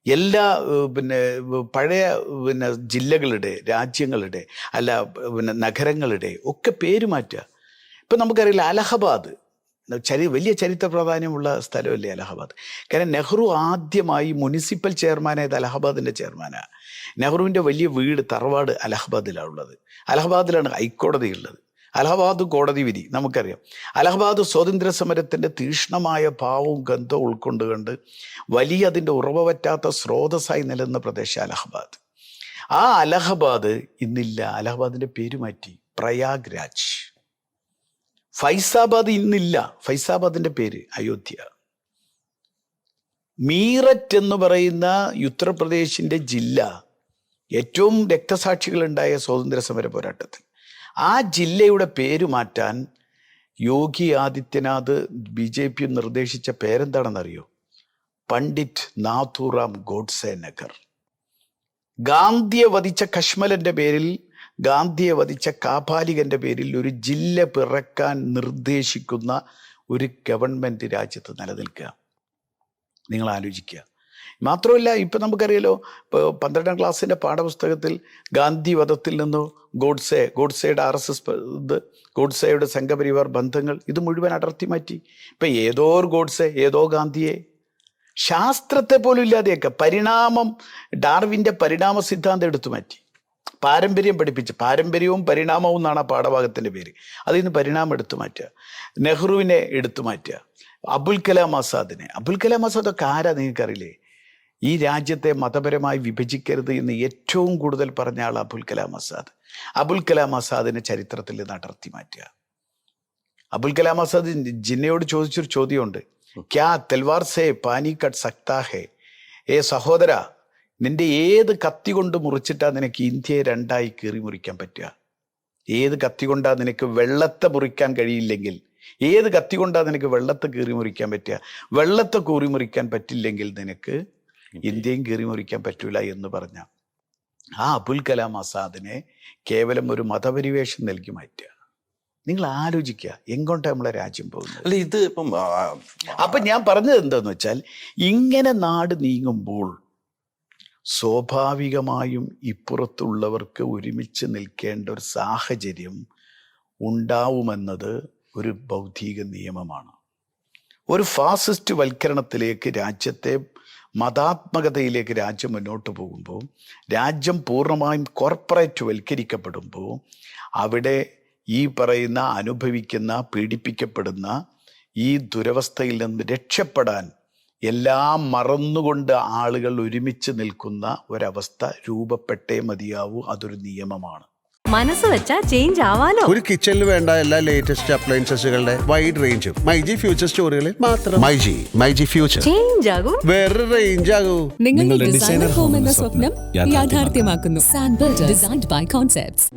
എല്ലാ പഴയ ജില്ലകളുടെ, രാജ്യങ്ങളുടെ, നഗരങ്ങളുടെ ഒക്കെ പേര് മാറ്റുക. ഇപ്പം നമുക്കറിയില്ല, അലഹബാദ് വലിയ ചരിത്ര പ്രാധാന്യമുള്ള സ്ഥലമല്ലേ അലഹബാദ്. കാരണം നെഹ്റു ആദ്യമായി മുനിസിപ്പൽ ചെയർമാനായത് അലഹബാദിൻ്റെ ചെയർമാനാണ്. നെഹ്റുവിൻ്റെ വലിയ വീട്, തറവാട് അലഹബാദിലാണ് ഉള്ളത്. അലഹബാദിലാണ് ഹൈക്കോടതി ഉള്ളത്. അലഹബാദ് കോടതി വിധി നമുക്കറിയാം. അലഹബാദ് സ്വാതന്ത്ര്യ സമരത്തിൻ്റെ തീക്ഷ്ണമായ ഭാവവും ഗന്ധവും ഉൾക്കൊണ്ടുകൊണ്ട് വലിയ അതിൻ്റെ ഉറവ പറ്റാത്ത സ്രോതസ്സായി നിലനിന്ന പ്രദേശം അലഹബാദ്. ആ അലഹബാദ് ഇന്നില്ല. അലഹബാദിൻ്റെ പേര് മാറ്റി പ്രയാഗ്രാജ്. ഫൈസാബാദ് ഇന്നില്ല. ഫൈസാബാദിൻ്റെ പേര് അയോധ്യ. മീററ്റ് എന്ന് പറയുന്ന ഉത്തർപ്രദേശിൻ്റെ ജില്ല ഏറ്റവും രക്തസാക്ഷികളുണ്ടായ സ്വാതന്ത്ര്യ സമര പോരാട്ടത്തിൽ, ആ ജില്ലയുടെ പേര് മാറ്റാൻ യോഗി ആദിത്യനാഥ് BJP നിർദ്ദേശിച്ച പേരെന്താണെന്നറിയോ? പണ്ഡിറ്റ് നാഥുറാം ഗോഡ്സെ നഗർ. ഗാന്ധിയെ വധിച്ച കശ്മലൻ്റെ പേരിൽ, ഗാന്ധിയെ വധിച്ച കാപാലികൻ്റെ പേരിൽ ഒരു ജില്ല പിറക്കാൻ നിർദ്ദേശിക്കുന്ന ഒരു ഗവൺമെൻറ് രാജ്യത്ത് നിലനിൽക്കുക. നിങ്ങൾ ആലോചിക്കുക. മാത്രമല്ല, ഇപ്പം നമുക്കറിയാലോ, ഇപ്പോൾ 12ാം ക്ലാസ്സിൻ്റെ പാഠപുസ്തകത്തിൽ ഗാന്ധി വധത്തിൽ നിന്ന് ഗോഡ്സെയുടെ RSS ഗോഡ്സെയുടെ സംഘപരിവാർ ബന്ധങ്ങൾ ഇത് മുഴുവൻ അടർത്തി മാറ്റി. ഇപ്പം ഏതോ ഒരു ഗോഡ്സെ, ഏതോ ഗാന്ധിയെ, ശാസ്ത്രത്തെ പോലും ഇല്ലാതെയൊക്കെ പരിണാമം, ഡാർവിൻ്റെ പരിണാമ സിദ്ധാന്തം എടുത്തു മാറ്റി. പാരമ്പര്യം പഠിപ്പിച്ച്, പാരമ്പര്യവും പരിണാമവും എന്നാണ് ആ പാഠഭാഗത്തിൻ്റെ പേര്. അതിൽ നിന്ന് പരിണാമം എടുത്തു മാറ്റുക. നെഹ്റുവിനെ എടുത്തു മാറ്റുക. അബുൽ കലാം ആസാദൊക്കെ ആരാ നിങ്ങൾക്കറിയില്ലേ? ഈ രാജ്യത്തെ മതപരമായി വിഭജിക്കരുത് എന്ന് ഏറ്റവും കൂടുതൽ പറഞ്ഞ ആൾ അബുൽ കലാം ആസാദിനെ ചരിത്രത്തിൽ നിന്ന് അടർത്തി മാറ്റുക. അബുൽ കലാം ആസാദ് ജിന്നയോട് ചോദിച്ചൊരു ചോദ്യമുണ്ട്, ക്യാ തൽവാർ സേ പാനി കട്ട് സക്താ ഹേ? ഏ സഹോദര, നിന്റെ ഏത് കത്തി കൊണ്ട് മുറിച്ചിട്ടാ നിനക്ക് ഇന്ത്യയെ രണ്ടായി കീറി മുറിക്കാൻ പറ്റുക? ഏത് കത്തി കൊണ്ടാ നിനക്ക് വെള്ളത്തെ മുറിക്കാൻ കഴിയില്ലെങ്കിൽ, ഏത് കത്തി കൊണ്ടാ നിനക്ക് വെള്ളത്തെ കീറി മുറിക്കാൻ പറ്റുക? വെള്ളത്തെ കീറി മുറിക്കാൻ പറ്റില്ലെങ്കിൽ നിനക്ക് ഇന്ത്യയും കീറി മുറിക്കാൻ പറ്റൂല എന്ന് പറഞ്ഞ ആ അബുൽ കലാം ആസാദിനെ കേവലം ഒരു മതപരിവേഷം നൽകി മാറ്റുക. നിങ്ങൾ ആലോചിക്കുക, എങ്ങോട്ടാണ് നമ്മളെ രാജ്യം പോകുന്നത്? അല്ല, ഇത് ഇപ്പം അപ്പം ഞാൻ പറഞ്ഞത് എന്താന്ന് വെച്ചാൽ, ഇങ്ങനെ നാട് നീങ്ങുമ്പോൾ സ്വാഭാവികമായും ഇപ്പുറത്തുള്ളവർക്ക് ഒരുമിച്ച് നിൽക്കേണ്ട ഒരു സാഹചര്യം ഉണ്ടാവുമെന്നത് ഒരു ബൗദ്ധിക നിയമമാണ്. ഒരു ഫാസിസ്റ്റ് വൽക്കരണത്തിലേക്ക്, രാജ്യത്തെ മതാത്മകതയിലേക്ക് രാജ്യം മുന്നോട്ട് പോകുമ്പോൾ, രാജ്യം പൂർണ്ണമായും കോർപ്പറേറ്റ് വൽക്കരിക്കപ്പെടുമ്പോൾ, അവിടെ ഈ പറയുന്ന അനുഭവിക്കുന്ന, പീഡിപ്പിക്കപ്പെടുന്ന ഈ ദുരവസ്ഥയിൽ നിന്ന് രക്ഷപ്പെടാൻ എല്ലാം മറന്നുകൊണ്ട് ആളുകൾ ഒരുമിച്ച് നിൽക്കുന്ന ഒരവസ്ഥ രൂപപ്പെട്ടേ മതിയാവൂ. അതൊരു നിയമമാണ്. മനസ്സ് വെച്ചാ ചേഞ്ച് ആവാലോ. ഒരു കിച്ചണിൽ വേണ്ട എല്ലാ ലേറ്റസ്റ്റ് അപ്ലയൻസസുകളുടെ വൈഡ് റേഞ്ചും മൈജി ഫ്യൂച്ചർ സ്റ്റോറുകളിൽ മാത്രം. മൈജി ഫ്യൂച്ചർ ചേഞ്ച് ആകും, വേറൊരു റേഞ്ച് ആകൂ. നിങ്ങളുടെ ഡിസൈനർ ഹോം എന്ന സ്വപ്നം യാഥാർത്ഥ്യമാക്കുന്നു. സാൻബിൾഡ് ഡിസൈൻഡ് ബൈ കോൺസെപ്റ്റ്സ്.